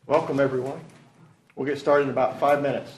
Welcome, everyone. We'll get started in about 5 minutes.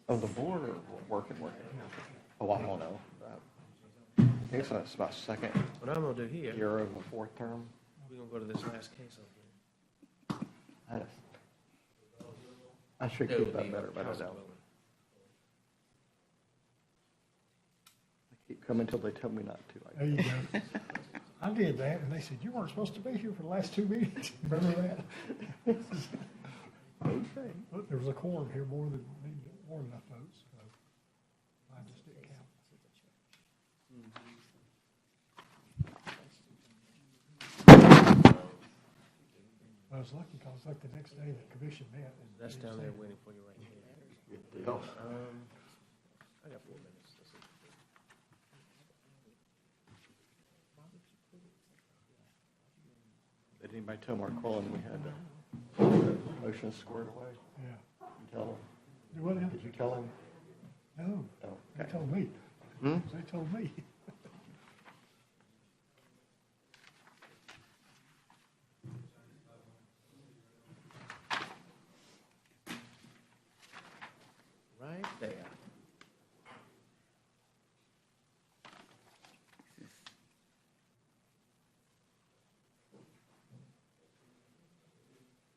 Oh, the board or working? Oh, I don't know. I think it's about second What I'm going to do here, year of the fourth term. we're going to go to this last case over here. I should keep that better, but I don't. I keep coming until they tell me not to. There you go. I did that, and they said, you weren't supposed to be here for the last 2 meetings. Remember that? Okay. Look, there was a quorum here, more than enough votes. So I just didn't count. I was lucky because like the next day the commission met. And That's down there waiting for you right here. Good deal. I got 4 minutes. Let's see. Did anybody tell Mark Cullen we had the motion squared away? Yeah. You tell him? What happened? Did you tell him? No. Oh, They okay. told me. Hmm? They told me. Right there.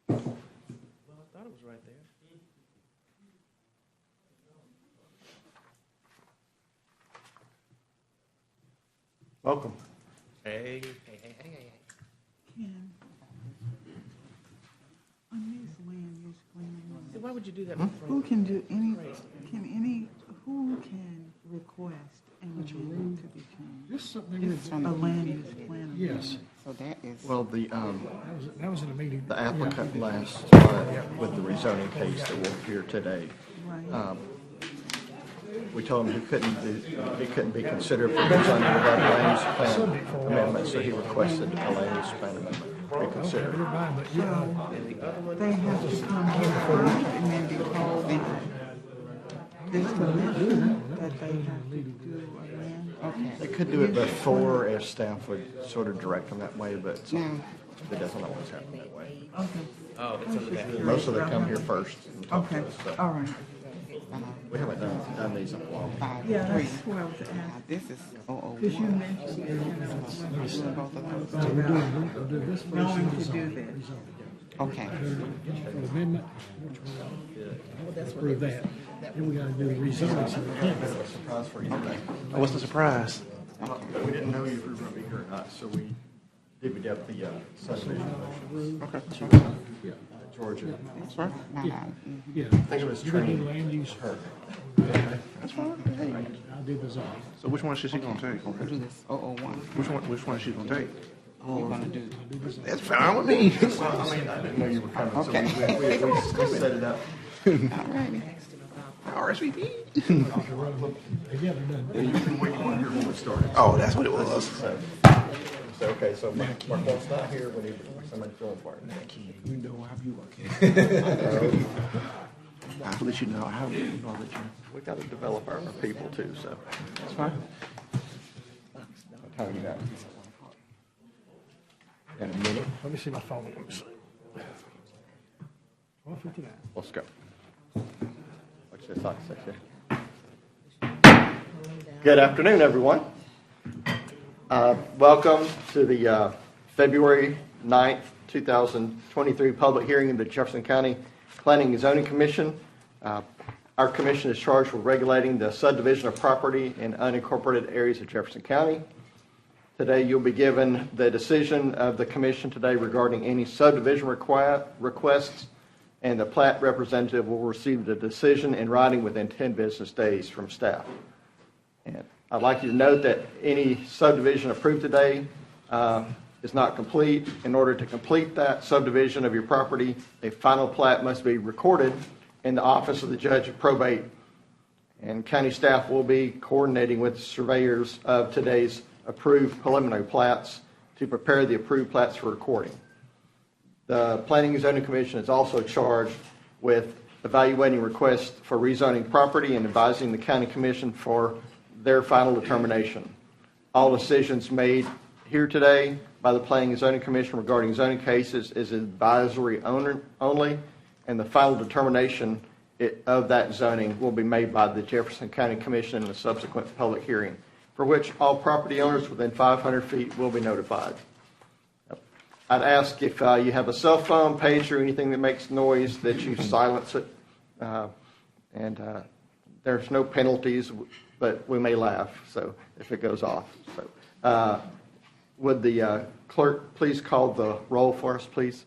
Well, I thought it was right there. Welcome. Hey. Ken, on these land use See, plans, why would you do that? who can do any, who can request an amendment to be changed? This is something A land use plan. Yes. So that is, Well, That was in a meeting. the applicant last month with the rezoning case that will appear today, Right. we told him he couldn't be considered for rezoning without a land use plan amendment, so he requested a land use plan amendment be considered. Never mind, but you know, They have to come here first and then be told this commission that they have to do a land. okay. They could do it before if staff would sort of direct them that way, but Now, it doesn't always happen that way. Okay, Oh, it's under that. Most of them come here first and talk to okay, us, so all right. we haven't done these in a while. 5, Yeah, 3. that's what I was asking. Now, this is Because you 001. mentioned that Doing both of so those. we'll do this first. knowing and to do resolve. this. Okay. For the amendment, which we'll approve that. Then we gotta do the rezoning, so we can't do it. Surprise for you today. What's the surprise? We didn't know if you were going to be here or not, so we divvied up the subdivision motions. Yeah. Georgia. That's right. Now, Yeah. I think it was You're gonna do training. land use. That's fine. I'll do the zoning. So which one is she gonna take? we'll do this 001. Which one is she gonna take? We're gonna do, That's fine with me. Well, I mean, I didn't know you were coming, so Okay. we set it up. all righty. RSVP. Yeah, they're done. You can wait on here when we started. Oh, that's what it was. So, okay, so Mark Paul's not here, we need somebody filling for him. You know how you work. I'll let you know. I'll let you. We got to develop our people too, so. That's fine. What time you got? In a minute, Let me see my phone. 12:59. let's go. What's this on section? Good afternoon, everyone. Welcome to the February 9th, 2023 public hearing of the Jefferson County Planning and Zoning Commission. Our commission is charged with regulating the subdivision of property in unincorporated areas of Jefferson County. Today you'll be given the decision of the commission today regarding any subdivision requests and the plat representative will receive the decision in writing within 10 business days from staff. And I'd like you to note that any subdivision approved today is not complete. In order to complete that subdivision of your property, a final plat must be recorded in the office of the judge of probate, and county staff will be coordinating with surveyors of today's approved preliminary plats to prepare the approved plats for recording. The Planning and Zoning Commission is also charged with evaluating requests for rezoning property and advising the County Commission for their final determination. All decisions made here today by the Planning and Zoning Commission regarding zoning cases is advisory only, and the final determination of that zoning will be made by the Jefferson County Commission in a subsequent public hearing, for which all property owners within 500 feet will be notified. I'd ask if you have a cell phone, pager, or anything that makes noise that you silence it. There's no penalties, but we may laugh so if it goes off. So, would the clerk please call the roll for us, please?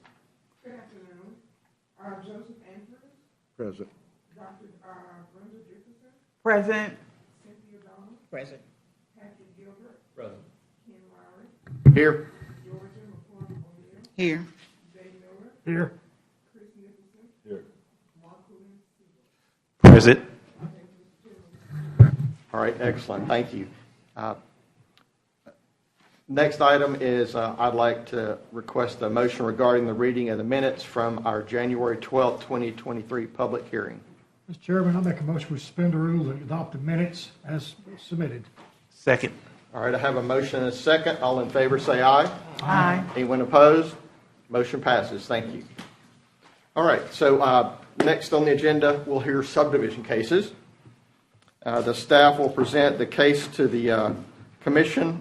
Good afternoon. Joseph Andrews. Present. Dr. Brenda Jefferson. Present. Cynthia Donald. Present. Patrick Gilbert. Present. Ken Lowry. Here. Georgia McCormick O'Neill. Here. Jay Miller. Here. Chris Nicholson. Here. Mark Williams. Present. All right, excellent. Thank you. Next item is I'd like to request a motion regarding the reading of the minutes from our January 12th, 2023 public hearing. Mr. Chairman, I make a motion to suspend the rules and adopt the minutes as submitted. Second. All right, I have a motion and a second. All in favor say aye. Aye. Anyone opposed? Motion passes. Thank you. All right, so next on the agenda, we'll hear subdivision cases. The staff will present the case to the commission,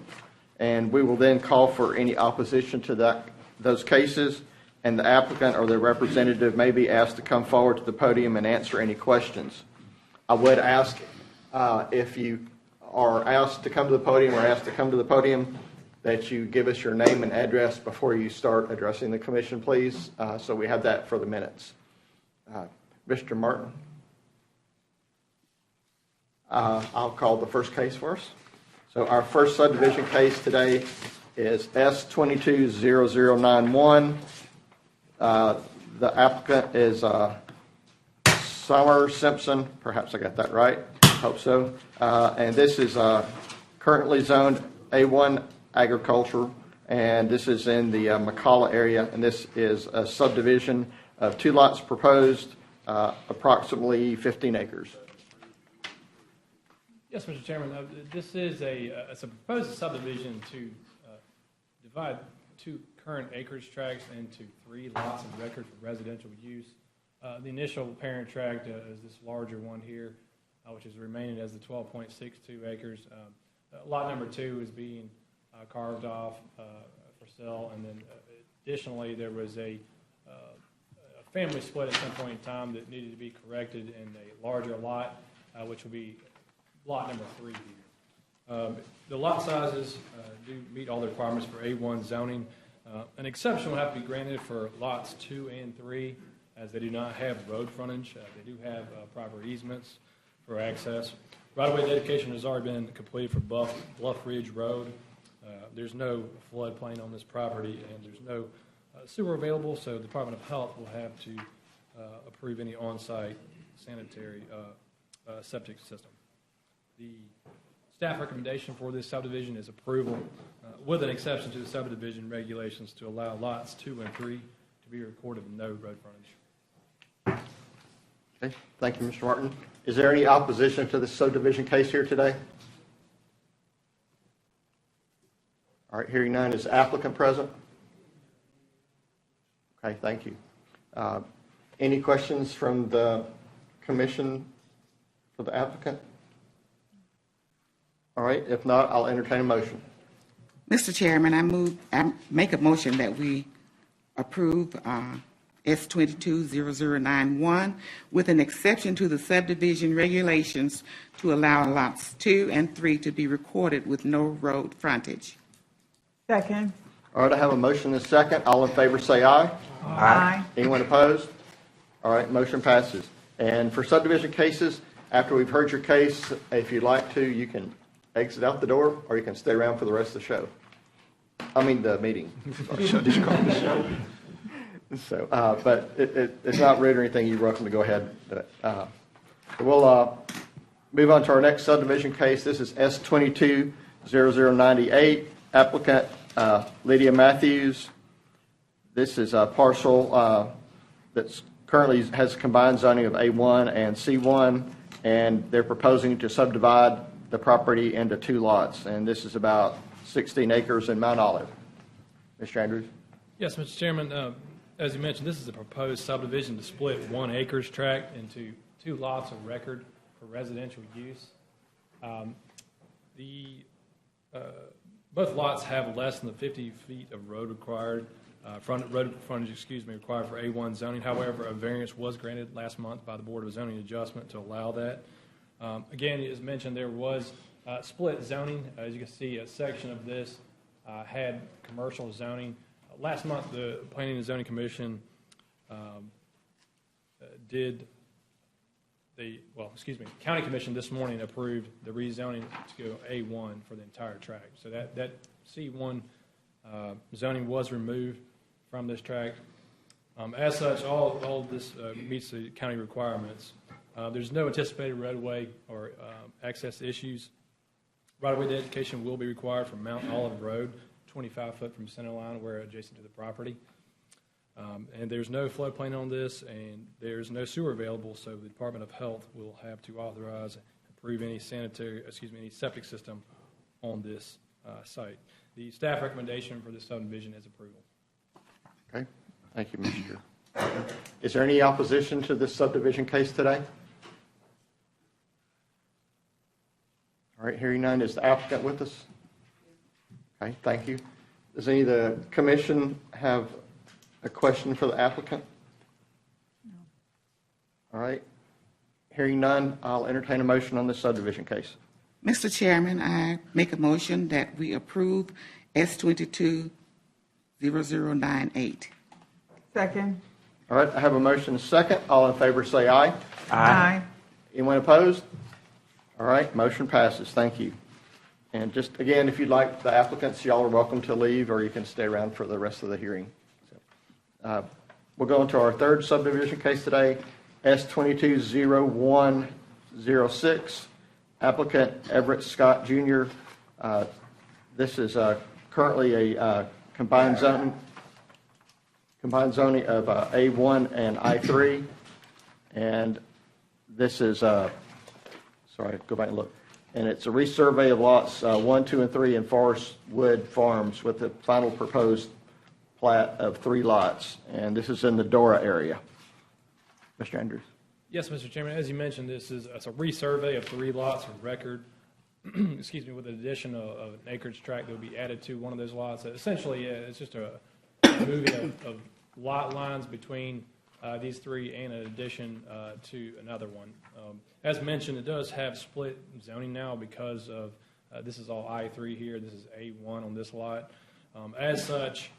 and we will then call for any opposition to those cases, and the applicant or their representative may be asked to come forward to the podium and answer any questions. I would ask if you are asked to come to the podium or asked to come to the podium that you give us your name and address before you start addressing the commission, please, so we have that for the minutes. Mr. Martin. I'll call the first case for us. So our first subdivision case today is S220091. The applicant is Summer Simpson. Perhaps I got that right. Hope so. And this is currently zoned A1 agriculture, and this is in the McCalla area, and this is a subdivision of 2 lots proposed, approximately 15 acres. Yes, Mr. Chairman. This is it's a proposed subdivision to divide 2 current acreage tracts into 3 lots of record for residential use. The initial parent tract is this larger one here, which is remaining as the 12.62 acres. Lot number 2 is being carved off for sale, and then additionally there was a family split at some point in time that needed to be corrected in a larger lot, which will be lot number 3 here. The lot sizes do meet all the requirements for A1 zoning. An exception will have to be granted for lots 2 and 3, as they do not have road frontage. They do have proper easements for access. Right-of-way dedication has already been completed for Bluff Ridge Road. There's no floodplain on this property, and there's no sewer available, so the Department of Health will have to approve any on-site sanitary septic system. The staff recommendation for this subdivision is approval, with an exception to the subdivision regulations to allow lots 2 and 3 to be recorded with no road frontage. Okay, thank you, Mr. Martin. Is there any opposition to this subdivision case here today? All right, hearing none. Is the applicant present? Okay, thank you. Any questions from the commission for the applicant? All right, if not, I'll entertain a motion. Mr. Chairman, I make a motion that we approve S220091 with an exception to the subdivision regulations to allow lots 2 and 3 to be recorded with no road frontage. Second. All right, I have a motion and a second. All in favor say aye. Aye. Anyone opposed? All right, motion passes. And for subdivision cases, after we've heard your case, if you'd like to, you can exit out the door, or you can stay around for the rest of the show. I mean, the meeting. So, but it's not rude or anything. You're welcome to go ahead. We'll move on to our next subdivision case. This is S220098. Applicant Lydia Matthews. This is a parcel that's currently has combined zoning of A1 and C1, and they're proposing to subdivide the property into 2 lots. And this is about 16 acres in Mount Olive. Mr. Andrews? Yes, Mr. Chairman. As you mentioned, this is a proposed subdivision to split 1 acres tract into 2 lots of record for residential use. Both lots have less than the 50 feet of road required, road frontage, required for A1 zoning. However, a variance was granted last month by the Board of Zoning Adjustment to allow that. Again, as mentioned, there was split zoning. As you can see, a section of this had commercial zoning. Last month, the Planning and Zoning Commission County Commission this morning approved the rezoning to go A1 for the entire tract. So that C1 zoning was removed from this tract. As such, all of this meets the county requirements. There's no anticipated roadway or access issues. Right-of-way dedication will be required from Mount Olive Road, 25 foot from center line where adjacent to the property. And there's no floodplain on this, and there's no sewer available, so the Department of Health will have to authorize and approve any any septic system on this site. The staff recommendation for this subdivision is approval. Okay. Thank you, Mr. Is there any opposition to this subdivision case today? All right, hearing none, is the applicant with us? Okay, thank you. Does any of the commission have a question for the applicant? No. All right. Hearing none, I'll entertain a motion on this subdivision case. Mr. Chairman, I make a motion that we approve S220098. Second. All right, I have a motion and a second. All in favor say aye. Aye. Anyone opposed? All right, motion passes. Thank you. And just again, if you'd like the applicants, y'all are welcome to leave, or you can stay around for the rest of the hearing. We'll go into our third subdivision case today, S220106. Applicant Everett Scott Jr. This is currently a combined zoning of A1 and I3, and this is sorry, go back and look. And it's a resurvey of lots 1, 2, and 3 in Forest Wood Farms with the final proposed plat of 3 lots. And this is in the Dora area. Mr. Andrews. Yes, Mr. Chairman. As you mentioned, it's a resurvey of 3 lots of record, with an addition of an acreage tract that will be added to one of those lots. Essentially, it's just a moving of lot lines between these 3 and an addition to another one. As mentioned, it does have split zoning now because of this is all I3 here. This is A1 on this lot. As such,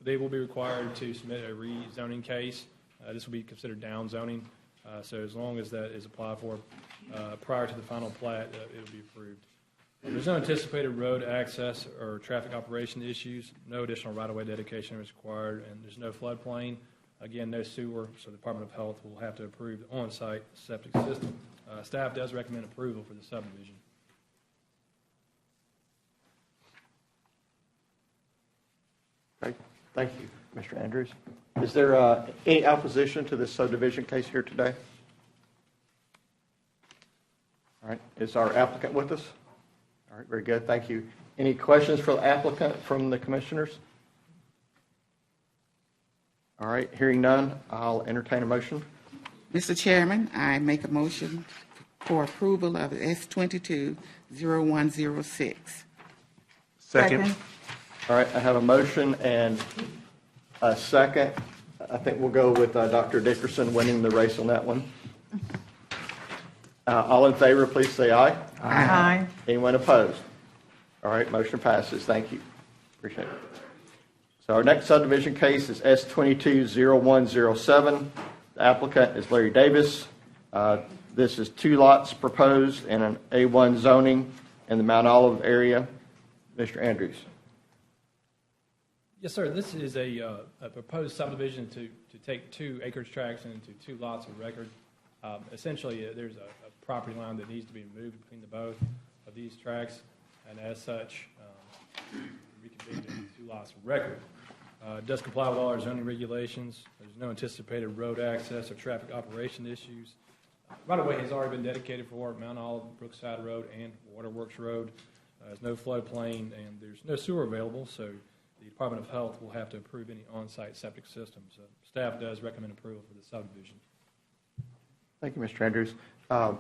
they will be required to submit a rezoning case. This will be considered down zoning. So as long as that is applied for prior to the final plat, it will be approved. There's no anticipated road access or traffic operation issues. No additional right-of-way dedication is required, and there's no floodplain. Again, no sewer, so the Department of Health will have to approve the on-site septic system. Staff does recommend approval for the subdivision. Okay, thank you, Mr. Andrews. Is there any opposition to this subdivision case here today? All right, is our applicant with us? All right, very good, thank you. Any questions for the applicant from the commissioners? All right, hearing none, I'll entertain a motion. Mr. Chairman, I make a motion for approval of S220106. Second. All right, I have a motion and a second. I think we'll go with Dr. Dickerson winning the race on that one. All in favor, please say aye. Aye. Anyone opposed? All right, motion passes. Thank you. Appreciate it. So our next subdivision case is S220107. applicant is Larry Davis. This is 2 lots proposed in an A1 zoning in the Mount Olive area. Mr. Andrews. Yes, sir. This is a proposed subdivision to take 2 acreage tracts into 2 lots of record. Essentially, there's a property line that needs to be moved between the both of these tracts, and as such, reconvened into 2 lots of record. It does comply with all our zoning regulations. There's no anticipated road access or traffic operation issues. Right-of-way has already been dedicated for Mount Olive, Brookside Road, and Waterworks Road. There's no floodplain, and there's no sewer available, so the Department of Health will have to approve any on-site septic systems. Staff does recommend approval for the subdivision. Thank you, Mr. Andrews.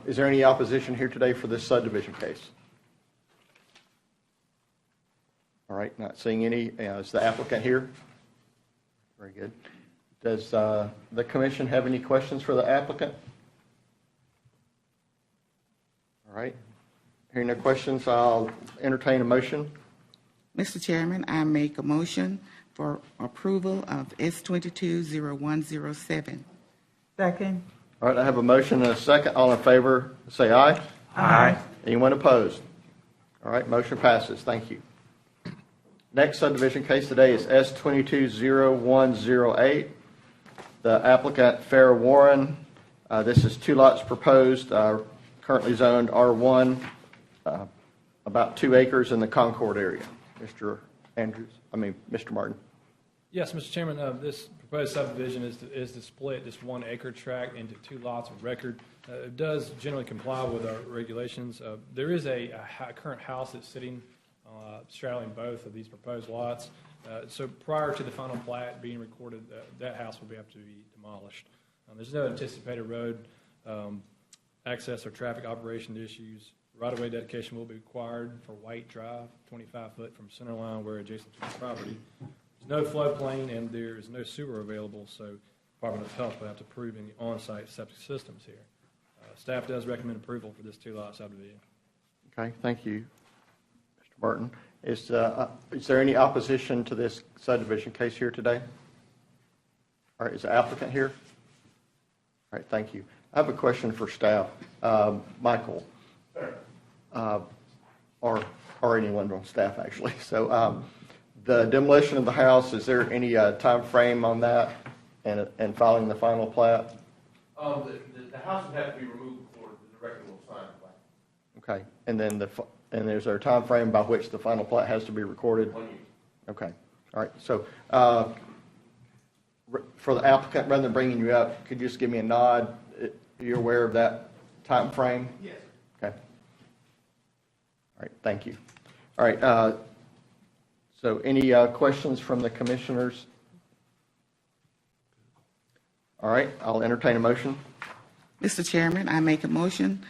Is there any opposition here today for this subdivision case? All right, not seeing any. Is the applicant here? Very good. Does the commission have any questions for the applicant? All right. Hearing no questions, I'll entertain a motion. Mr. Chairman, I make a motion for approval of S-220107. Second. All right, I have a motion and a second. All in favor, say aye. Aye. Anyone opposed? All right, motion passes. Thank you. Next subdivision case today is S-220108. The applicant, Farrah Warren. This is 2 lots proposed, currently zoned R1, about 2 acres in the Concord area. Mr. Martin. Yes, Mr. Chairman, this proposed subdivision is to split this 1 acre tract into 2 lots of record. It does generally comply with our regulations. There is a current house that's sitting straddling both of these proposed lots. So prior to the final plat being recorded, that house will have to be demolished. There's no anticipated road access or traffic operation issues. Right-of-way dedication will be required for White Drive, 25 foot from center line where adjacent to the property. There's no floodplain and there is no sewer available, so Department of Health will have to approve any on-site septic systems here. Staff does recommend approval for this 2-lot subdivision. Okay, thank you, Mr. Martin. Is there any opposition to this subdivision case here today? All right, is the applicant here? All right, thank you. I have a question for staff. Michael, or anyone on staff, actually. So the demolition of the house, is there any time frame on that and filing the final plat? The house would have to be removed before the director will sign the plat. Okay, and then is there a time frame by which the final plat has to be recorded? 1 year. Okay, all right. So for the applicant, rather than bringing you up, could you just give me a nod? You're aware of that time frame? Yes. Okay. All right, thank you. All right, so any questions from the commissioners? All right, I'll entertain a motion. Mr. Chairman, I make a motion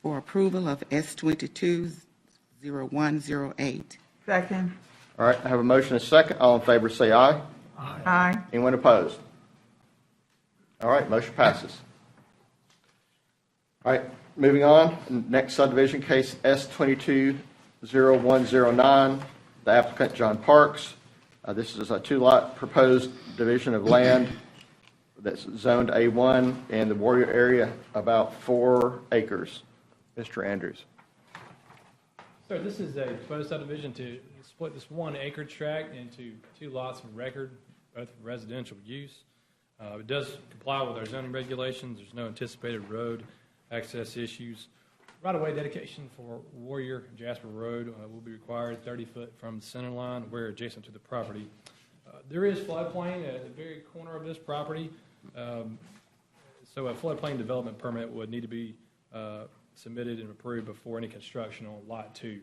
for approval of S-220108. Second. All right, I have a motion and a second. All in favor say aye. Aye. Anyone opposed? All right, motion passes. All right, moving on. Next subdivision case, S-220109. The applicant, John Parks. This is a 2-lot proposed division of land that's zoned A1 in the Warrior area, about 4 acres. Mr. Andrews. So this is a proposed subdivision to split this 1 acre tract into 2 lots of record, both for residential use. It does comply with our zoning regulations. There's no anticipated road access issues. Right-of-way dedication for Warrior Jasper Road will be required 30 foot from the center line where adjacent to the property. There is floodplain at the very corner of this property, so a floodplain development permit would need to be submitted and approved before any construction on Lot 2.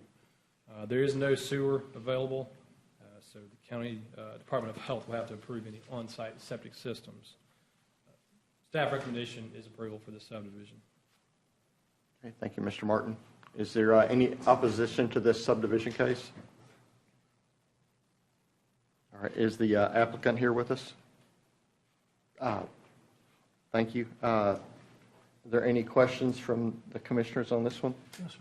There is no sewer available, so the County Department of Health will have to approve any on-site septic systems. Staff recommendation is approval for this subdivision. Okay, thank you, Mr. Martin. Is there any opposition to this subdivision case? All right, is the applicant here with us? Thank you. Are there any questions from the commissioners on this one? Yes, sir.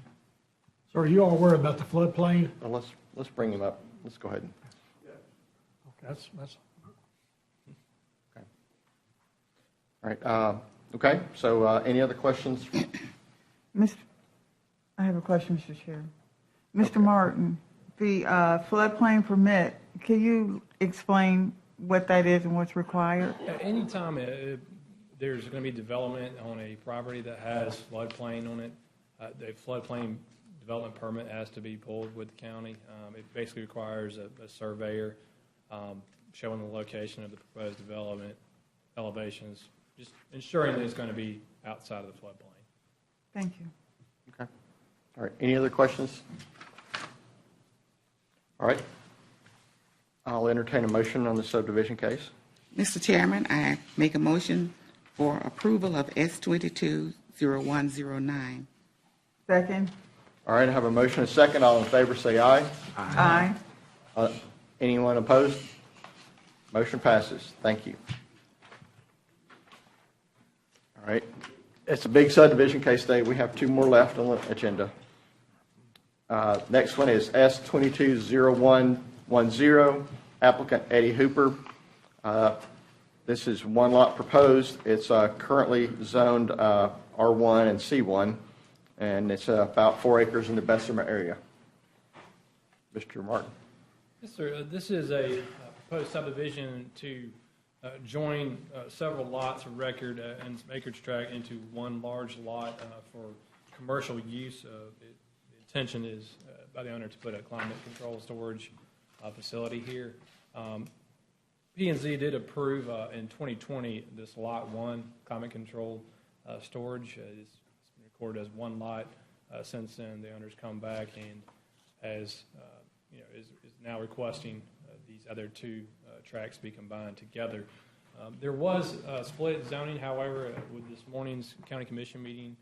So are you all aware about the floodplain? Well, let's bring him up. Let's go ahead. Okay, that's Okay. All right. Okay, so any other questions? I have a question, Mr. Chair. Mr. Martin, the floodplain permit, can you explain what that is and what's required? Anytime there's going to be development on a property that has floodplain on it, the floodplain development permit has to be pulled with the county. It basically requires a surveyor showing the location of the proposed development, elevations, just ensuring that it's going to be outside of the floodplain. Thank you. Okay. All right, any other questions? All right. I'll entertain a motion on the subdivision case. Mr. Chairman, I make a motion for approval of S-220109. Second? All right, I have a motion and a second. All in favor, say aye. Aye. Anyone opposed? Motion passes. Thank you. All right. It's a big subdivision case today. We have 2 more left on the agenda. Next one is S-220110, applicant Eddie Hooper. This is one lot proposed. It's currently zoned R1 and C1, and it's about 4 acres in the Bessemer area. Mr. Martin. Yes, sir. This is a proposed subdivision to join several lots of record and some acreage tract into one large lot for commercial use. The intention is by the owner to put a climate control storage facility here. P&Z did approve in 2020 this Lot 1 climate control storage. It's been recorded as one lot. Since then, the owner's come back and has, is now requesting these other 2 tracts be combined together. There was split zoning, however, with this morning's county commission meeting.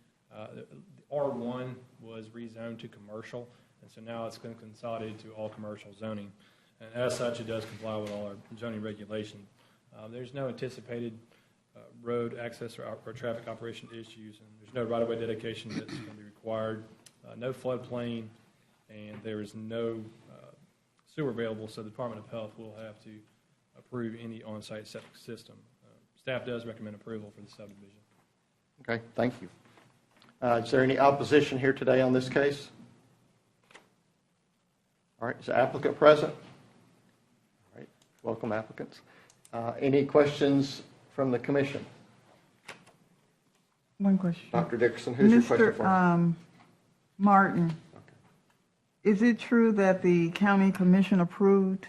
R1 was rezoned to commercial, and so now it's going to consolidate to all commercial zoning. And as such, it does comply with all our zoning regulations. There's no anticipated road access or traffic operation issues, and there's no right-of-way dedication that's going to be required, no floodplain, and there is no sewer available, so the Department of Health will have to approve any on-site septic system. Staff does recommend approval for the subdivision. Okay, thank you. Is there any opposition here today on this case? All right, is the applicant present? All right, welcome applicants. Any questions from the commission? One question. Dr. Dickerson, who's your question for? Mr. Martin, is it true that the county commission approved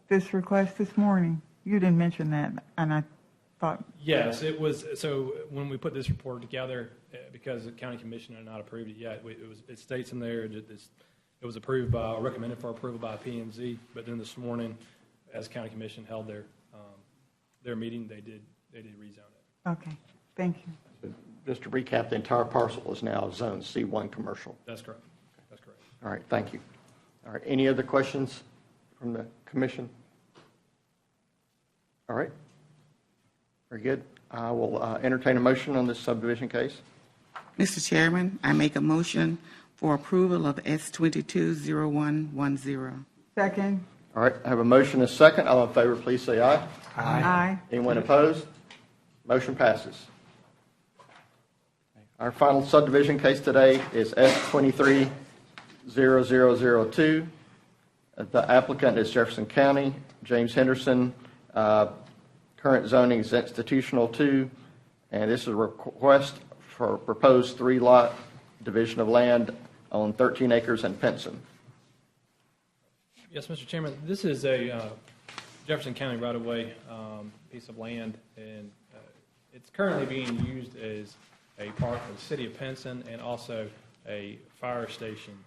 this request this morning? You didn't mention that, and I thought. Yes, it was. So when we put this report together, because the county commission had not approved it yet, it states in there that it was approved by, recommended for approval by P&Z. But then this morning, as county commission held their meeting, they did rezone it. Okay, thank you. So just to recap, the entire parcel is now zone C1 commercial. That's correct. That's correct. All right, thank you. All right, any other questions from the commission? All right, very good. I will entertain a motion on this subdivision case. Mr. Chairman, I make a motion for approval of S-220110. Second? All right, I have a motion and a second. All in favor, please say aye. Aye. Anyone opposed? Motion passes. Our final subdivision case today is S-230002. The applicant is Jefferson County, James Henderson. Current zoning is institutional 2, and this is a request for proposed 3-lot division of land on 13 acres in Pinson. Yes, Mr. Chairman, this is a Jefferson County right-of-way piece of land, and it's currently being used as a park for the city of Pinson and also a fire station.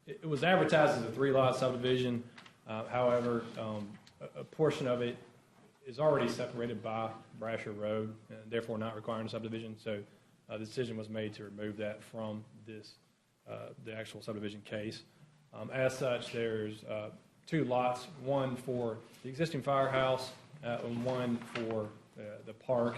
It was advertised as a 3-lot subdivision. However, a portion of it is already separated by Brasher Road, and therefore not requiring a subdivision. So the decision was made to remove that from this, the actual subdivision case. As such, there's 2 lots, one for the existing firehouse and one for the park,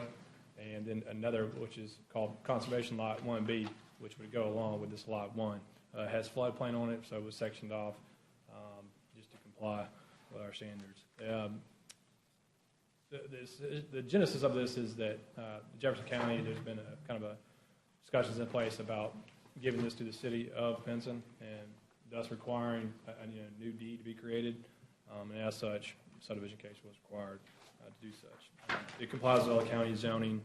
and then another which is called Conservation Lot 1B, which would go along with this Lot 1. It has floodplain on it, so it was sectioned off. Just to comply with our standards. the genesis of this is that Jefferson County, there's been a kind of a discussions in place about giving this to the city of Pinson and thus requiring a new deed to be created. And as such, subdivision case was required to do such. It complies with all the county zoning.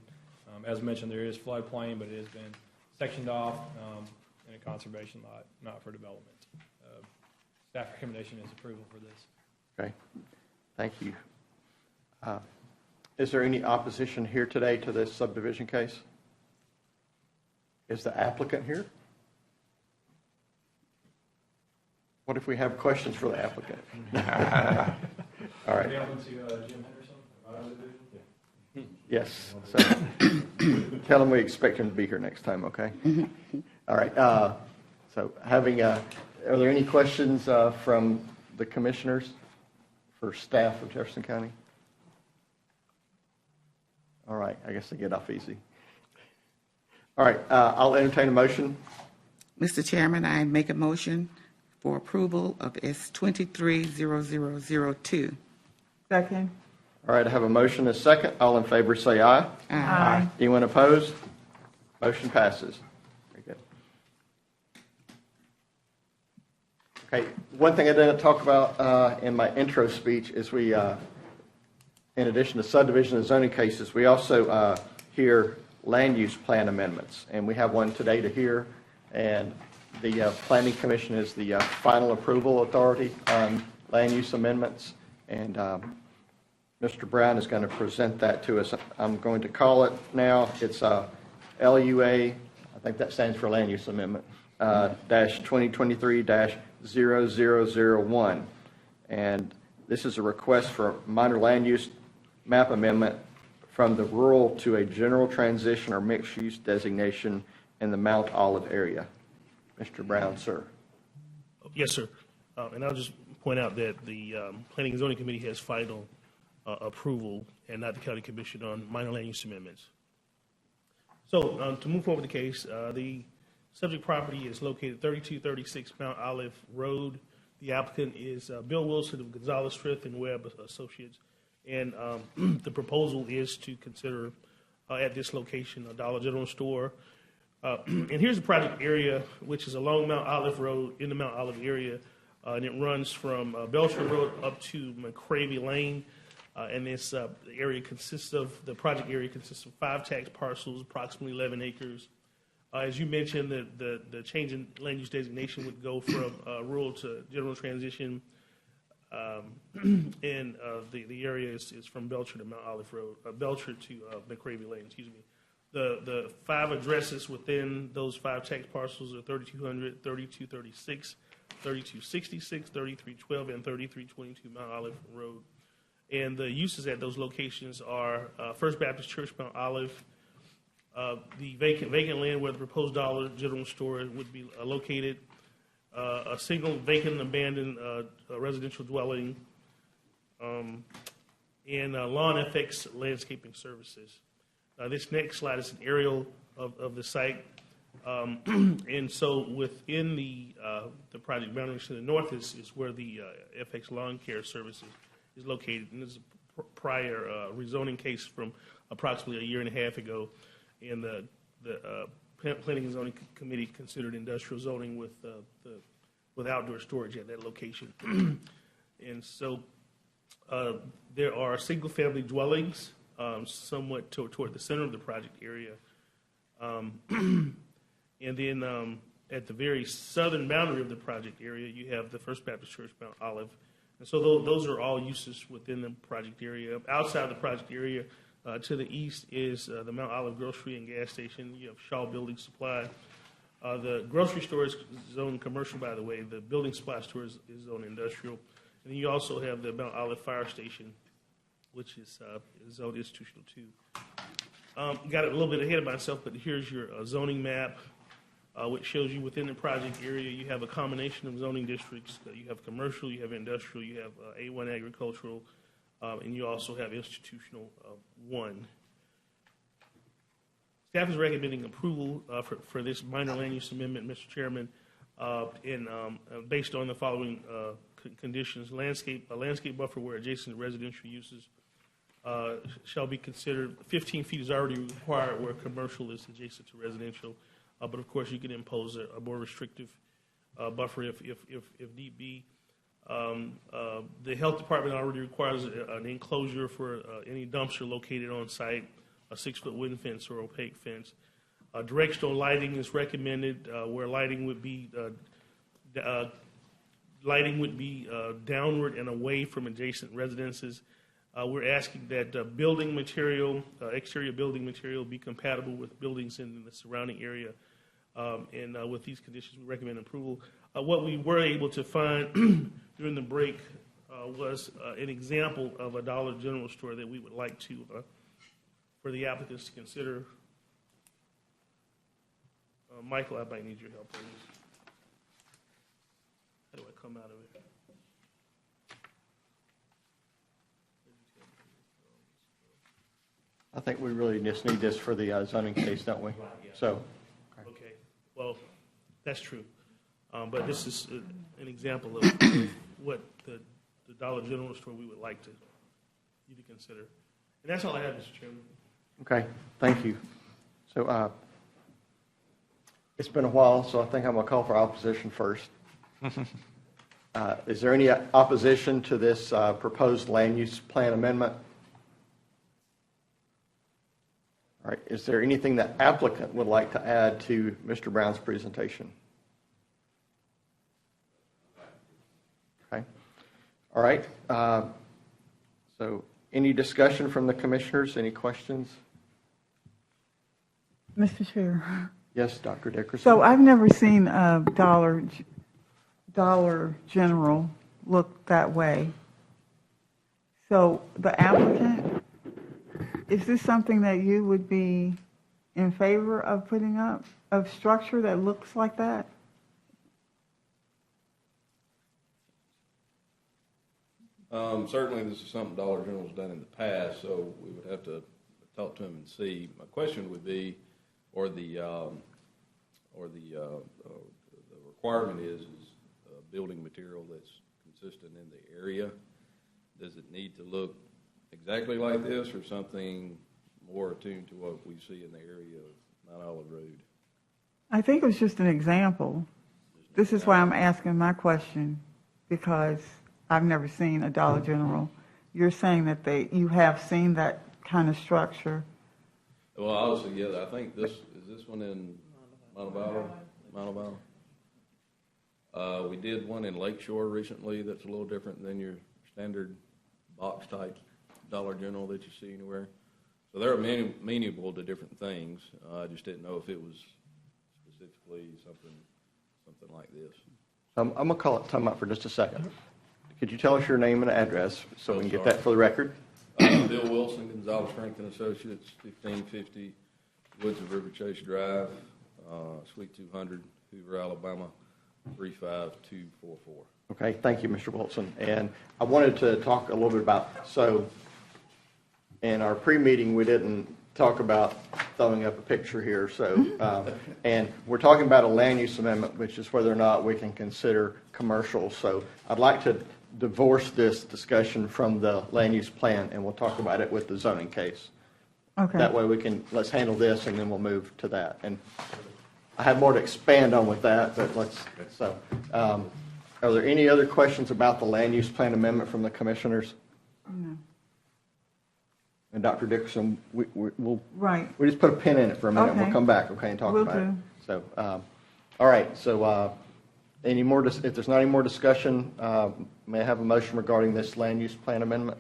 As mentioned, there is floodplain, but it has been sectioned off in a conservation lot, not for development. Staff recommendation is approval for this. Okay, thank you. Is there any opposition here today to this subdivision case? Is the applicant here? What if we have questions for the applicant? All right. Jim Henderson? Yes. So tell him we expect him to be here next time, okay? All right. So are there any questions from the commissioners for staff of Jefferson County? All right. I guess they get off easy. All right. I'll entertain a motion. Mr. Chairman, I make a motion for approval of S230002. Second. All right. I have a motion and a second. All in favor say aye. Aye. Anyone opposed? Motion passes. Very good. Okay. One thing I didn't talk about in my intro speech is we, in addition to subdivision and zoning cases, we also hear land use plan amendments. And we have one today to hear. And the Planning Commission is the final approval authority on land use amendments. And Mr. Brown is going to present that to us. I'm going to call it now. It's LUA, I think that stands for Land Use Amendment, dash 2023-0001. And this is a request for minor land use map amendment from the rural to a general transition or mixed use designation in the Mount Olive area. Mr. Brown, sir. Yes, sir. And I'll just point out that the Planning and Zoning Committee has final approval and not the County Commission on minor land use amendments. So to move forward with the case, the subject property is located 3236 Mount Olive Road. The applicant is Bill Wilson of Gonzalez, Frith and Webb Associates. And the proposal is to consider at this location a Dollar General store. And here's the project area, which is along Mount Olive Road in the Mount Olive area. And it runs from Belcher Road up to McCravey Lane. And this the project area consists of 5 tax parcels, approximately 11 acres. As you mentioned, the change in land use designation would go from rural to general transition. And the area is from Belcher to Mount Olive Road, Belcher to McCravey Lane, excuse me. The 5 addresses within those 5 tax parcels are 3200, 3236, 3266, 3312, and 3322 Mount Olive Road. And the uses at those locations are First Baptist Church, Mount Olive, the vacant land where the proposed Dollar General store would be located, a single vacant abandoned residential dwelling, and Lawn FX Landscaping Services. This next slide is an aerial of the site. And so within the project boundaries to the north is where the FX Lawn Care Services is located. And this is a prior rezoning case from approximately a year and a half ago. And the Planning and Zoning Committee considered industrial zoning with outdoor storage at that location. And so there are single-family dwellings somewhat toward the center of the project area. And then at the very southern boundary of the project area, you have the First Baptist Church, Mount Olive. And so those are all uses within the project area. Outside the project area, to the east is the Mount Olive Grocery and Gas Station. You have Shaw Building Supply. The grocery store is zoned commercial, by the way. The building supply store is zoned industrial. And then you also have the Mount Olive Fire Station, which is zoned institutional too. Got it a little bit ahead of myself, but here's your zoning map, which shows you within the project area you have a combination of zoning districts. You have commercial, you have industrial, you have A1 agricultural, and you also have institutional 1. Staff is recommending approval for this minor land use amendment, Mr. Chairman, based on the following conditions: a landscape buffer where adjacent residential uses shall be considered, 15 feet is already required where commercial is adjacent to residential, but of course you can impose a more restrictive buffer if need be. The health department already requires an enclosure for any dumpster located on site, a 6-foot wooden fence or opaque fence. Directional lighting is recommended where lighting would be downward and away from adjacent residences. We're asking that building material, exterior building material, be compatible with buildings in the surrounding area. And with these conditions, we recommend approval. What we were able to find during the break was an example of a Dollar General store that we would like to, for the applicants to consider. Michael, I might need your help on this. How do I come out of it? I think we really just need this for the zoning case, don't we? So, Okay, well, that's true. But this is an example of what the Dollar General store we would like you to consider. And that's all I have, Mr. Chairman. okay, thank you. So, it's been a while, so I think I'm going to call for opposition first. Is there any opposition to this proposed land use plan amendment? All right, is there anything that applicant would like to add to Mr. Brown's presentation? Okay, all right. So any discussion from the commissioners? Any questions? Mr. Chair. Yes, Dr. Dickerson. So I've never seen a Dollar General look that way. So the applicant, is this something that you would be in favor of putting up, of structure that looks like that? Certainly, this is something Dollar General's done in the past, so we would have to talk to him and see. My question would be, or the requirement is building material that's consistent in the area. Does it need to look exactly like this, or something more attuned to what we see in the area of Mount Olive Road? I think it was just an example. This is why I'm asking my question, because I've never seen a Dollar General. You're saying that you have seen that kind of structure. Well, obviously, yeah. I think is this one in Montebello? We did one in Lakeshore recently that's a little different than your standard box type Dollar General that you see anywhere. So they're amenable to different things. I just didn't know if it was specifically something like this. I'm going to call it time out for just a second. Could you tell us your name and address so we can get that for the record? Bill Wilson, Gonzalez Franklin Associates, 1550 Woods of River Chase Drive, Suite 200, Hoover, Alabama, 35244. Okay, thank you, Mr. Wilson. And I wanted to talk a little bit about, so in our pre-meeting, we didn't talk about throwing up a picture here. So, and we're talking about a land use amendment, which is whether or not we can consider commercial. So I'd like to divorce this discussion from the land use plan, and we'll talk about it with the zoning case. Okay. That way let's handle this, and then we'll move to that. And I have more to expand on with that, but are there any other questions about the land use plan amendment from the commissioners? No. And Dr. Dickerson, we'll just put a pin in it for a minute. Okay. We'll come back, okay, and talk Will about do. it. So, all right. So, any more? If there's not any more discussion, may I have a motion regarding this land use plan amendment?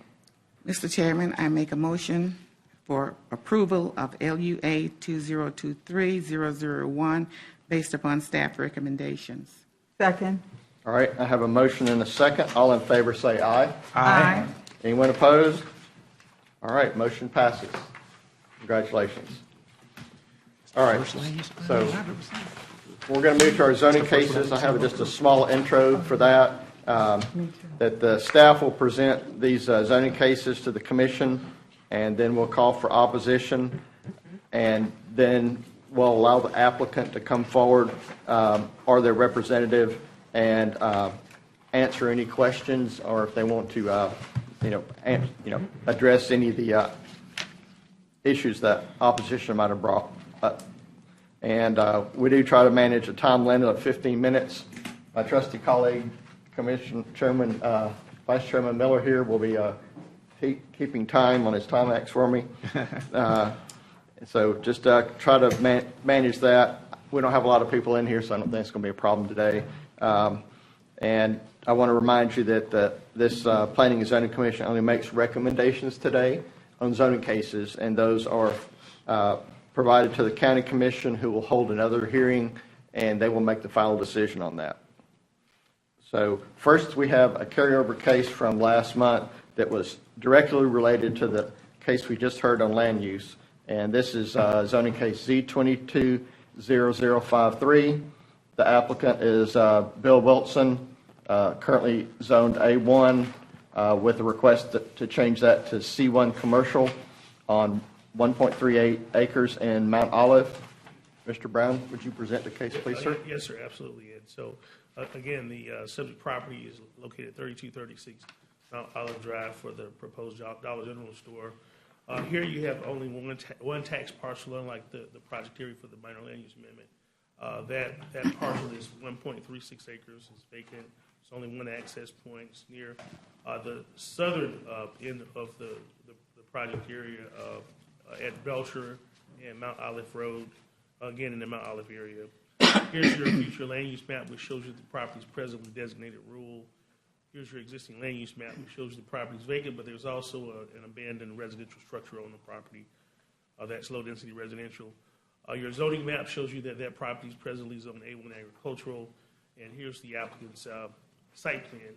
Mr. Chairman, I make a motion for approval of LUA 2023-001 based upon staff recommendations. Second. All right. I have a motion and a second. All in favor say aye. Aye. Anyone opposed? All right. Motion passes. Congratulations. All right. So we're going to move to our zoning cases. I have just a small intro for that. That the staff will present these zoning cases to the commission, and then we'll call for opposition, and then we'll allow the applicant to come forward or their representative and answer any questions, or if they want to address any of the issues that opposition might have brought up. And we do try to manage a time limit of 15 minutes. My trusty colleague, Commission Chairman, Vice Chairman Miller here will be keeping time on his Timex for me. So just try to manage that. We don't have a lot of people in here, so I don't think it's going to be a problem today. And I want to remind you that this Planning and Zoning Commission only makes recommendations today on zoning cases, and those are provided to the County Commission, who will hold another hearing, and they will make the final decision on that. So first, we have a carryover case from last month that was directly related to the case we just heard on land use, and this is zoning case Z220053. The applicant is Bill Wilson, currently zoned A1, with a request to change that to C1 commercial on 1.38 acres in Mount Olive. Mr. Brown, would you present the case, please, sir? Yes, sir, absolutely, Ed. So, again, the subject property is located at 3236 Mount Olive Drive for the proposed Dollar General store. Here you have only one tax parcel, unlike the project area for the minor land use amendment. That parcel is 1.36 acres, it's vacant. It's only one access point. It's near the southern end of the project area at Belcher and Mount Olive Road, again in the Mount Olive area. Here's your future land use map, which shows you the property is presently designated rural. Here's your existing land use map, which shows you the property is vacant, but there's also an abandoned residential structure on the property. That's low-density residential. Your zoning map shows you that property is presently zoned A1 agricultural, and here's the applicant's site plan.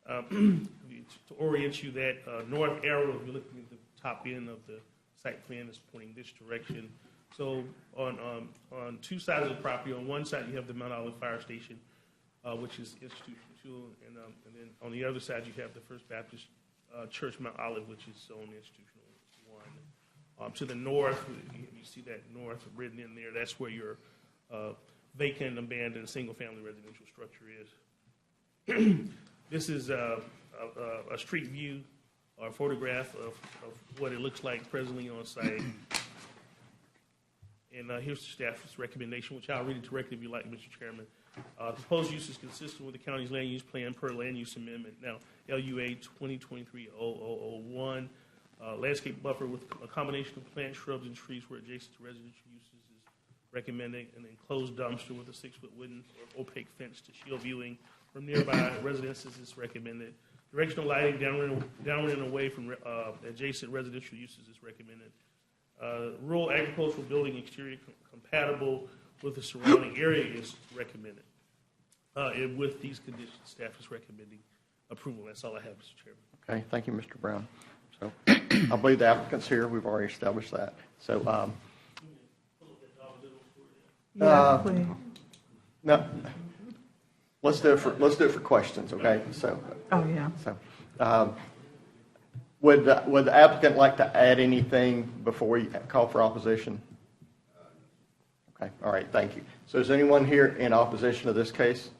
To orient you, that north arrow, if you're looking at the top end of the site plan, is pointing this direction. So on two sides of the property, on one side you have the Mount Olive Fire Station, which is institutional, and then on the other side you have the First Baptist Church Mount Olive, which is zone institutional one. To the north, you see that north written in there, that's where your vacant, abandoned, single-family residential structure is. This is a street view or photograph of what it looks like presently on site. And here's the staff's recommendation, which I'll read it directly if you like, Mr. Chairman. The proposed use is consistent with the county's land use plan per land use amendment, now LUA 2023-0001. Landscape buffer with a combination of plants, shrubs, and trees where adjacent to residential uses is recommended. An enclosed dumpster with a 6-foot wooden or opaque fence to shield viewing from nearby residences is recommended. Directional lighting downwind and away from adjacent residential uses is recommended. Rural agricultural building exterior compatible with the surrounding area is recommended. And with these conditions, staff is recommending approval. That's all I have, Mr. Chairman. Okay, thank you, Mr. Brown. So I believe the applicant's here. We've already established that. So Yes, please. no, let's do it for questions. Okay. So Oh, yeah. so would the applicant like to add anything before you call for opposition? Okay. All right. Thank you. So is anyone here in opposition to this case?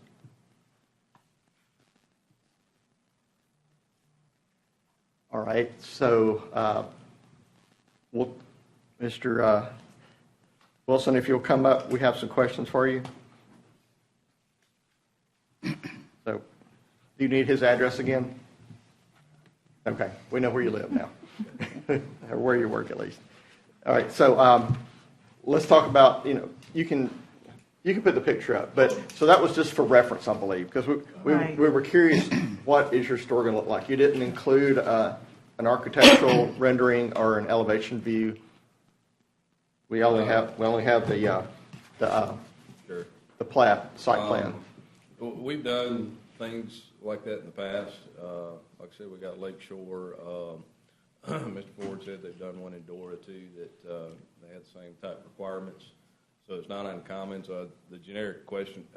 All right. So, Mr. Wilson, if you'll come up, we have some questions for you. So, do you need his address again? Okay. We know where you live now, or where you work at least. All right. So, let's talk about, you can put the picture up, but so that was just for reference, I believe, because we were curious, what is your store going to look like? You didn't include an architectural rendering or an elevation view. We only have the site plan. We've done things like that in the past. Like I said, we got Lakeshore. Mr. Ford said they've done one in Dora too that they had the same type requirements. So it's not uncommon. So the generic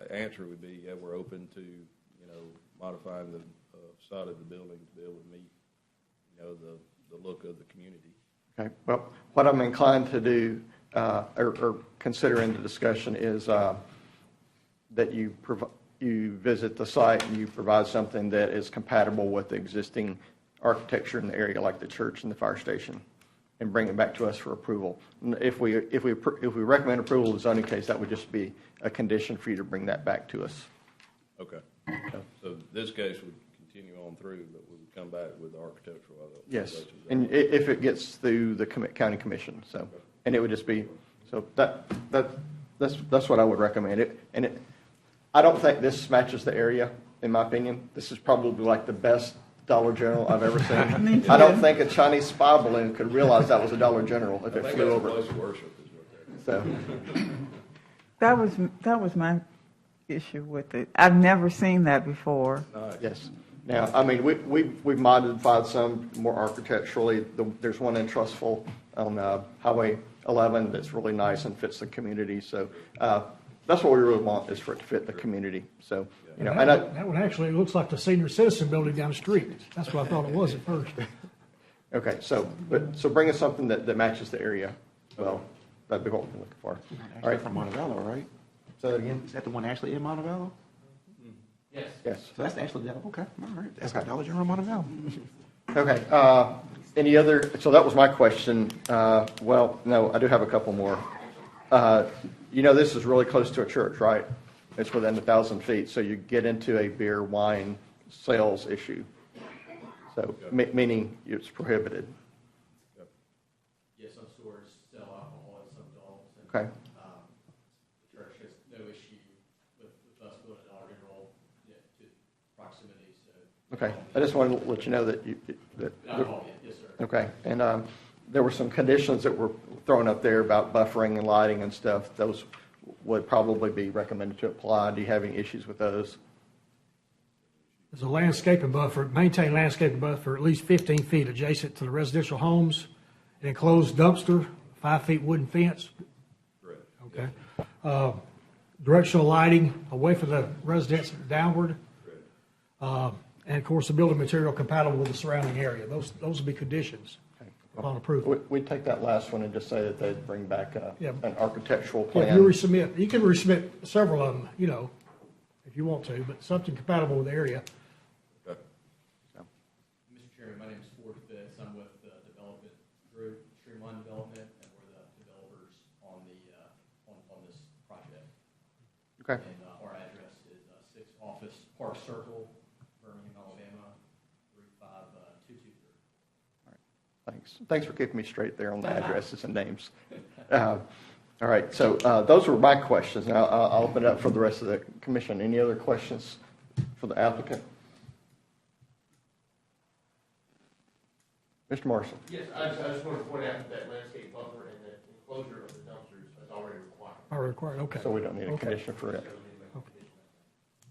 answer would be, yeah, we're open to modifying the side of the building to be able to meet the look of the community. Okay. Well, what I'm inclined to do or consider in the discussion is that you visit the site and you provide something that is compatible with the existing architecture in the area, like the church and the fire station, and bring it back to us for approval. And if we recommend approval of the zoning case, that would just be a condition for you to bring that back to us. Okay. So this case would continue on through, but we would come back with the architectural. Yes, and if it gets through the county commission, so, and it would just be, so that's what I would recommend. I don't think this matches the area, in my opinion. This is probably like the best Dollar General I've ever seen. I don't think a Chinese spy balloon could realize that was a Dollar General if it flew over. Place of worship is what that is. So, That was my issue with it. I've never seen that before. yes. Now, I mean, we've modified some more architecturally. There's one in Trustful on Highway 11 that's really nice and fits the community. So that's what we really want, is for it to fit the community. So, you know, and That one actually looks like the senior citizen building down the street. That's what I thought it was at first. okay, so bring us something that matches the area. Well, that'd be what we're looking for. All right. From Montevallo, right? Say that again? Is that the one actually in Montevallo? Yes. So that's actually, okay, all right. That's Okay. Dollar General Montevallo. Okay. Any other? So that was my question. Well, no, I do have a couple more. You know, this is really close to a church, right? It's within 1,000 feet, so you get into a beer, wine sales issue. So, meaning it's prohibited. Yes, some stores sell alcohol and some don't. Okay. The church has no issue with us going to Dollar General to proximity, so. Okay. I just wanted to let you know that Alcohol, yes, sir. okay. And there were some conditions that were thrown up there about buffering and lighting and stuff. Those would probably be recommended to apply. Do you have any issues with those? There's a landscaping buffer, maintain landscaping buffer at least 15 feet adjacent to the residential homes, an enclosed dumpster, 5 feet wooden fence. Correct. Okay. Directional lighting away from the residence downward. Correct. And of course, the building material compatible with the surrounding area. Those would be conditions upon approval. We'd take that last one and just say that they'd bring back Yeah. an architectural Yeah, plan. if you resubmit, you can resubmit several of them, you know, if you want to, but something compatible with the area. Okay. Mr. Chairman, my name is Ford Fitz. I'm with the development group, Streamline Development, and we're the developers on this project. Okay. And our address is 6 Office Park Circle, Birmingham, Alabama, 35223. Thanks for keeping me straight there on the addresses and names. All right, so those were my questions. Now I'll open it up for the rest of the commission. Any other questions for the applicant? Mr. Marshall? Yes, I just want to point out that landscape buffer and the enclosure of the dumpsters is already required. Already required, okay. So we don't need a Okay. condition for it.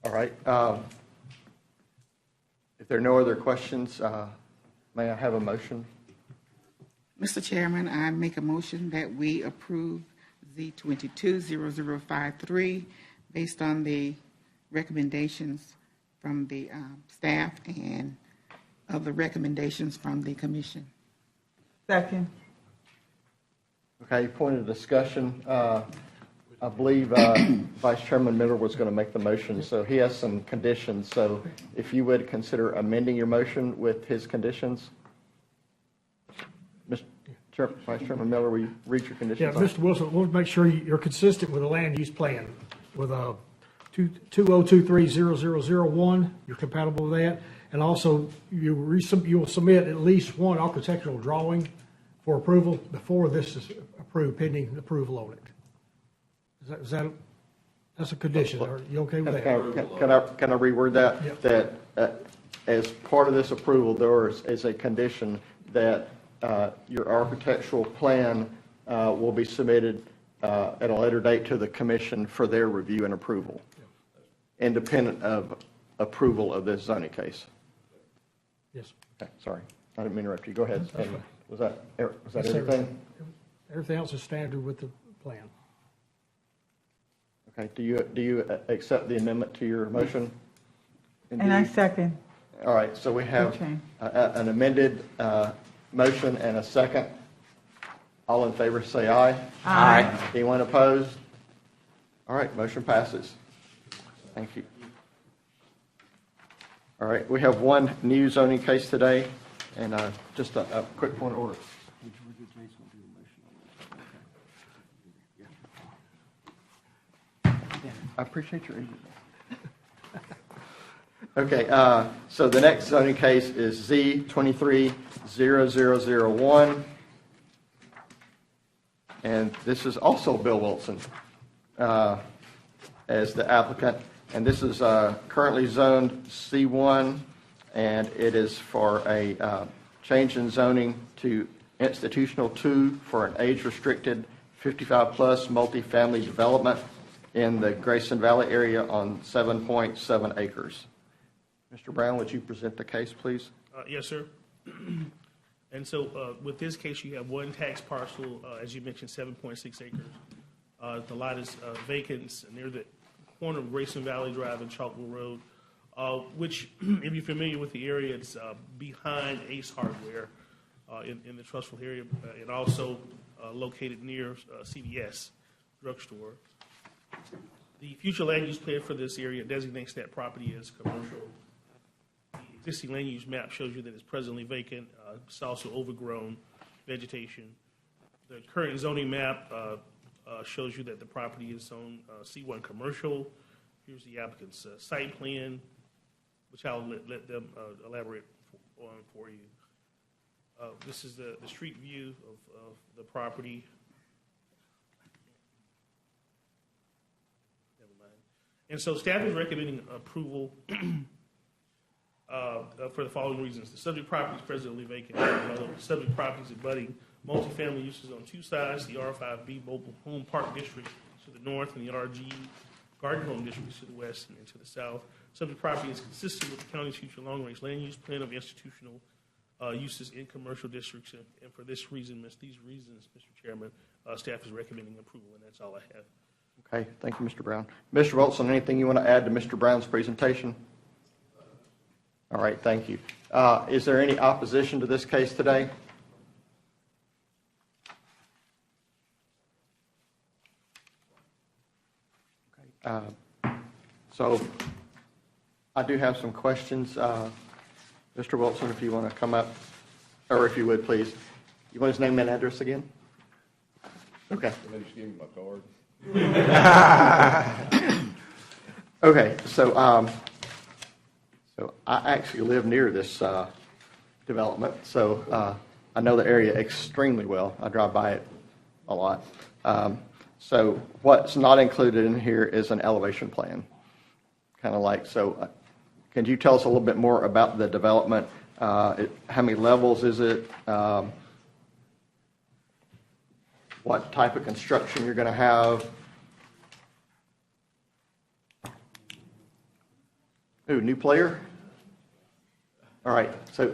All right. If there are no other questions, may I have a motion? Mr. Chairman, I make a motion that we approve the 220053 based on the recommendations from the staff and of the recommendations from the commission. Second. Okay, point of discussion. I believe Vice Chairman Miller was going to make the motion, so he has some conditions. So if you would consider amending your motion with his conditions. Vice Chairman Miller, will you read your Yeah, conditions? Mr. Wilson, we'll make sure you're consistent with the land use plan with 2023-0001. You're compatible with that. And also, you will submit at least one architectural drawing for approval before this is approved, pending approval on it. That's a condition. Are you okay with that? Can I reword that? Yep. That as part of this approval, there is a condition that your architectural plan will be submitted at a later date to the commission for their review and approval, independent of approval of this zoning case. Yes. Okay, sorry, I didn't mean to interrupt you. Go ahead. That's fine. Was that Yes, sir. everything? Everything else is standard with the plan. Okay, do you accept the amendment to your motion? And I Indeed. second. All right, so we have Okay. an amended motion and a second. All in favor, say aye. Aye. Anyone opposed? All right, motion passes. Thank you. All right, we have one new zoning case today. And just a quick point of order. I appreciate your eagerness. Okay, so the next zoning case is Z230001. And this is also Bill Wilson as the applicant. And this is currently zoned C1, and it is for a change in zoning to institutional 2 for an age-restricted 55-plus multifamily development in the Grayson Valley area on 7.7 acres. Mr. Brown, would you present the case, please? Yes, sir. And so with this case, you have one tax parcel, as you mentioned, 7.6 acres. The lot is vacant near the corner of Grayson Valley Drive and Chalkville Road, which, if you're familiar with the area, it's behind Ace Hardware in the Trustful area, and also located near CVS drugstore. The future land use plan for this area designates that property as commercial. The existing land use map shows you that it's presently vacant. It's also overgrown vegetation. The current zoning map shows you that the property is on C1 commercial. Here's the applicant's site plan, which I'll let them elaborate on for you. This is the street view of the property. Never mind. And so staff is recommending approval for the following reasons. The subject property is presently vacant. The subject property is abutting multifamily uses on two sides, the R5B Mobile Home Park District to the north and the RG Garden Home District to the west and to the south. Subject property is consistent with the county's future long-range land use plan of institutional uses in commercial districts, and for these reasons, Mr. Chairman, staff is recommending approval, and that's all I have. Okay, thank you, Mr. Brown. Mr. Wilson, anything you want to add to Mr. Brown's presentation? All right, thank you. Is there any opposition to this case today? So I do have some questions. Mr. Wilson, if you want to come up, or if you would, please. You want his name and address again? Okay. Somebody just give me my card. Okay, so I actually live near this development, so I know the area extremely well. I drive by it a lot. So what's not included in here is an elevation plan. Kind of like, so can you tell us a little bit more about the development? How many levels is it? What type of construction you're going to have? Ooh, new player? All right, so.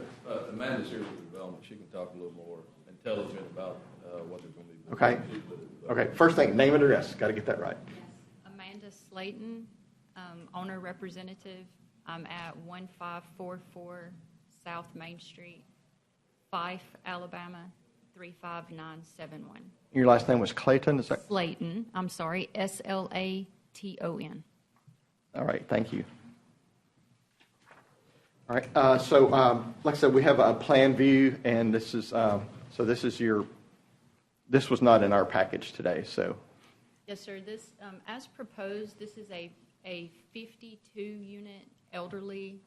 Amanda's here with the development. She can talk a little more intelligent about what they're going to be doing. Okay. Okay, first thing, name and address. Got to get that right. Yes. Amanda Slayton, owner representative. I'm at 1544 South Main Street, Fife, Alabama, 35971. Your last name was Clayton, is that? Slayton, I'm sorry, Slaton. All right, thank you. All right, so like I said, we have a plan view, and this is, so this is this was not in our package today, so. Yes, sir. This, as proposed, this is a 52-unit elderly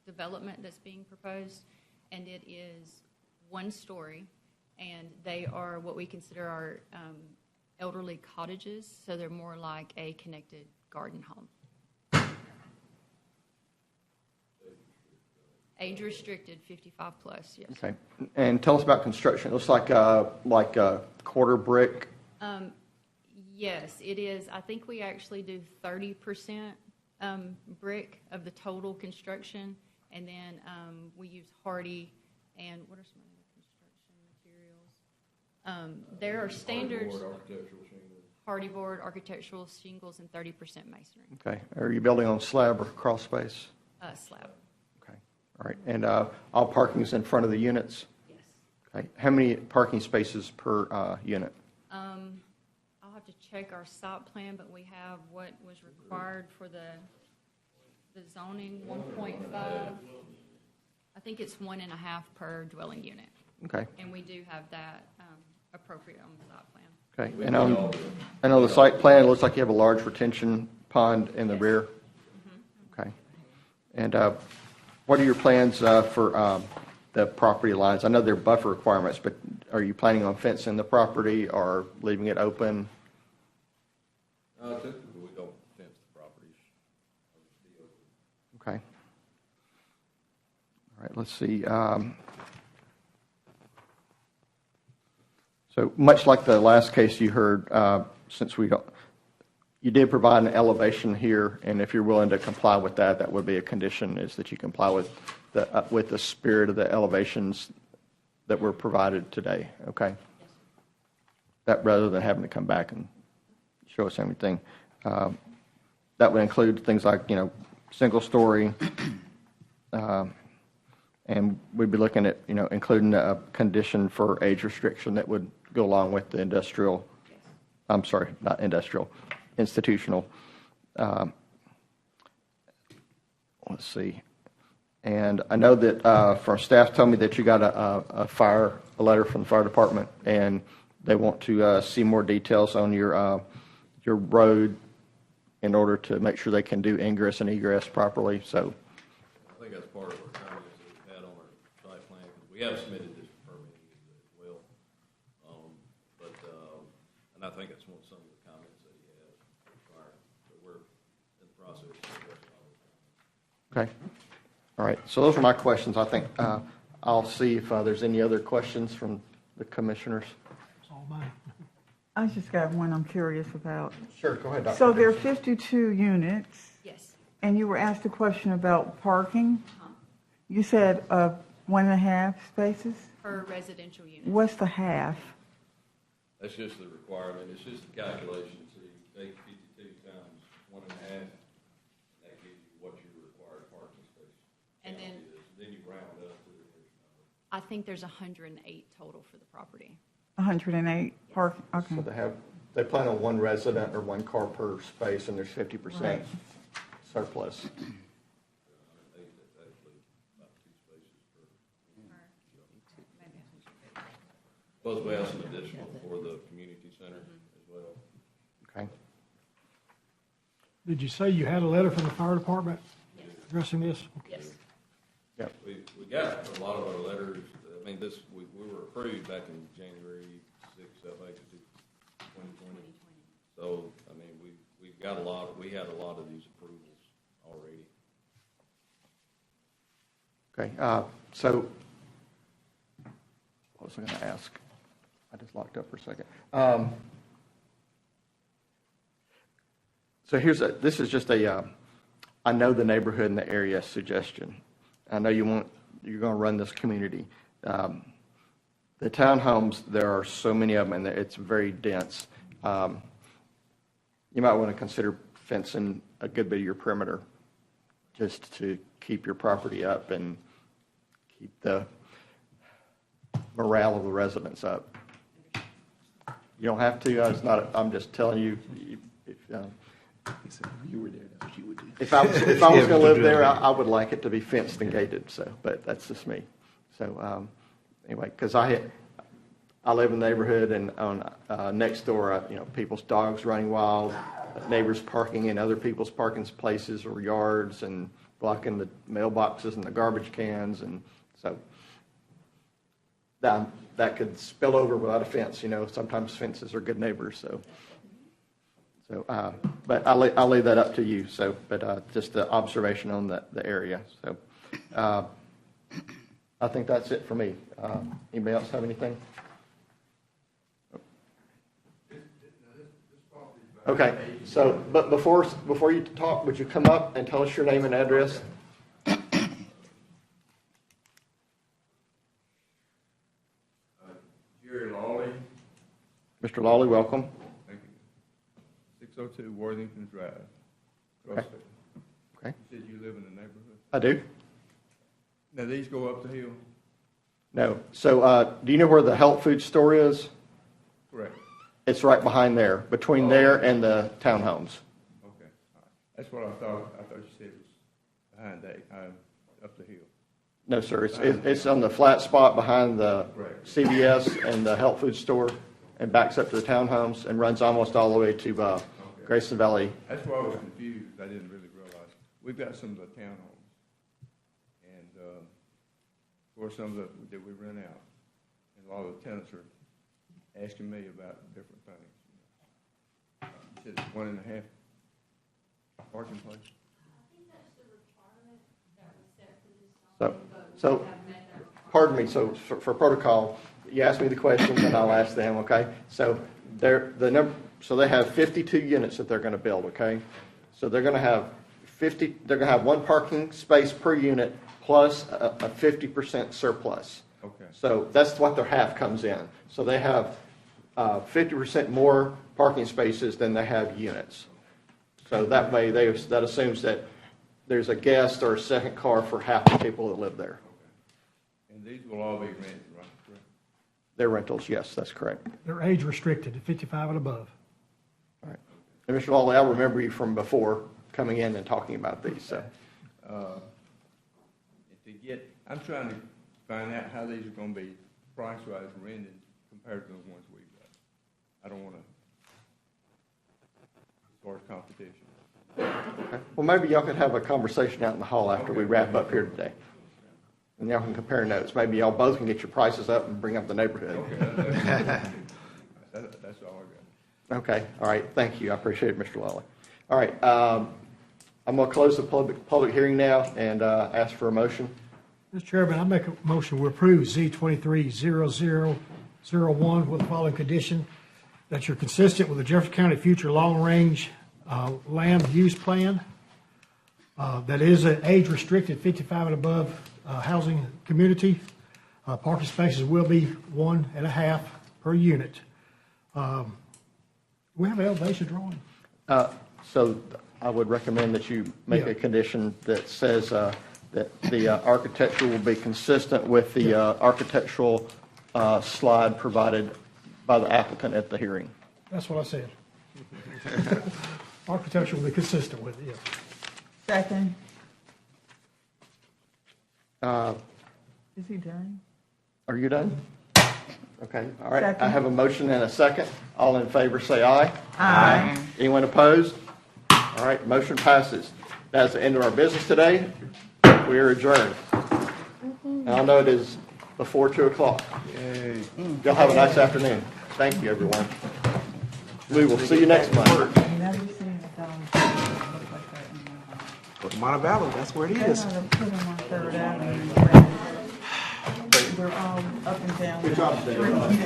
development that's being proposed, and it is one story, and they are what we consider our elderly cottages, so they're more like a connected garden home. Age restricted, 55 plus, yes. Okay, and tell us about construction. It looks like a quarter brick. Yes, it is. I think we actually do 30% brick of the total construction, and then we use hardy, and what are some other construction materials? There are standards. Hardy board, architectural shingles, and 30% masonry. Okay, are you building on slab or crawl space? Slab. Okay, all right, and all parking is in front of the units? Yes. Okay, how many parking spaces per unit? I'll have to check our site plan, but we have what was required for the zoning 1.5. I think it's 1.5 per dwelling unit, Okay. and we do have that appropriate on the site plan. Okay. And on the site plan, it looks like you have a large retention pond in the rear. Okay. And what are your plans for the property lines? I know there are buffer requirements, but are you planning on fencing the property or leaving it open? Typically, we don't fence the properties. Okay. All right, let's see. So much like the last case you heard, since you did provide an elevation here, and if you're willing to comply with that, that would be a condition, is that you comply with the spirit of the elevations that were provided today, okay? That rather than having to come back and show us everything. That would include things like, single story, and we'd be looking at, including a condition for age restriction that would go along with the industrial, I'm sorry, not industrial, institutional. Let's see. And I know that our staff told me that you got a letter from the fire department, and they want to see more details on your road in order to make sure they can do ingress and egress properly. So I think that's part of our comments that we've had on our site plan, because we have submitted this for permitting as well. And I think that's some of the comments that he has prior. So we're in the process of addressing all those comments. okay. All right. So those are my questions. I think I'll see if there's any other questions from the commissioners. It's all mine. I just got one I'm curious about. Sure. Go ahead, Dr. So there are 52 units, Yes. and you were asked a question about parking. You said 1.5 spaces? Per residential unit. What's the half? That's just the requirement. It's just the calculation. So you take 52 times 1.5, that gives you what your required parking space And count then- is. Then you round up to the nearest number. I think there's 108 total for the property. 108 park, okay. So they plan on one resident or one car per space, and there's 50% Right. surplus. I think that's actually about 2 spaces per. Plus, we have some additional for the community center as well. Okay. Did you say you had a letter from the fire department addressing this? Yes. Yep. We got a lot of our letters. I mean, we were approved back in January 6th, I think, of 2020. So, I mean, we had a lot of these approvals already. Okay. So what was I going to ask? I just locked up for a second. So this is just I know the neighborhood and the area suggestion. I know you're going to run this community. The townhomes, there are so many of them, and it's very dense. You might want to consider fencing a good bit of your perimeter just to keep your property up and keep the morale of the residents up. You don't have to. I'm just telling you. If I was going to live there, I would like it to be fenced and gated. So, but that's just me. So anyway, because I live in the neighborhood, and on next door, people's dogs running wild, neighbors parking in other people's parking places or yards, and blocking the mailboxes and the garbage cans, and so that could spill over without a fence. Sometimes fences are good neighbors. So, but I'll leave that up to you. So, but just the observation on the area. So, I think that's it for me. Anybody else have anything? Okay. So, but before you talk, would you come up and tell us your name and address? Jerry Lawley. Mr. Lawley, welcome. Thank you. 602 Worthington Drive. Okay. Okay. You said you live in the neighborhood? I do. Now, these go up the hill? No. So, do you know where the health food store is? Correct. It's right behind there, between there and the townhomes. Okay. All right. That's what I thought. I thought you said it was behind that, up the hill. No, sir. It's on the flat spot behind the CVS and the health food store and backs up to the townhomes and runs almost all the way to Grayson Valley. That's why I was confused. I didn't really realize. We've got some of the townhomes. And, or some of the, that we rent out. And a lot of the tenants are asking me about different things. You said it's 1.5 parking place? So, pardon me, so for protocol, you ask me the questions and I'll ask them, okay? So so they have 52 units that they're going to build, okay? So they're going to have they're going to have one parking space per unit plus a 50% surplus. Okay. So that's what their half comes in. So they have 50% more parking spaces than they have units. So that way, that assumes that there's a guest or a second car for half the people that live there. And these will all be rented, right? Correct. They're rentals, yes, that's correct. They're age restricted to 55 and above. All right. And Mr. Lawley, I remember you from before coming in and talking about these. So, I'm trying to find out how these are going to be price-wise rented compared to the ones we've got. I don't want to, as far as competition. okay. Well, maybe y'all could have a conversation out in the hall after we wrap up here today. And y'all can compare notes. Maybe y'all both can get your prices up and bring up the neighborhood. Okay. That's all I got. Okay. All right. Thank you. I appreciate it, Mr. Lawley. All right. I'm going to close the public hearing now and ask for a motion. Mr. Chairman, I make a motion we approve Z230001 with the following condition, that you're consistent with the Jefferson County Future Long-Range Land Use Plan. That is an age-restricted 55 and above housing community. Parking spaces will be 1.5 per unit. We have an elevation drawing. So I would recommend that you make a condition that says that the architecture will be consistent with the architectural slide provided by the applicant at the hearing. That's what I said. Architecture will be consistent with it, yes. Second. Is he done? Are you done? Okay, all right. Second. I have a motion and a second. All in favor say aye. Aye. Anyone opposed? All right, motion passes. That's the end of our business today. We are adjourned. And I know it is before 2 o'clock. Yay. Y'all have a nice afternoon. Thank you, everyone. We will see you next month. Never seen a dog look like that in my life. Go to Montebello, that's where it They're is. gonna put them on Third Avenue. They're all up and down. Good job, Dave.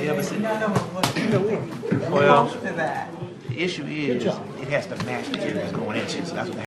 Yeah, but see- None of them look Well- close to that. The issue is, it has to match the area it's going into, so that's what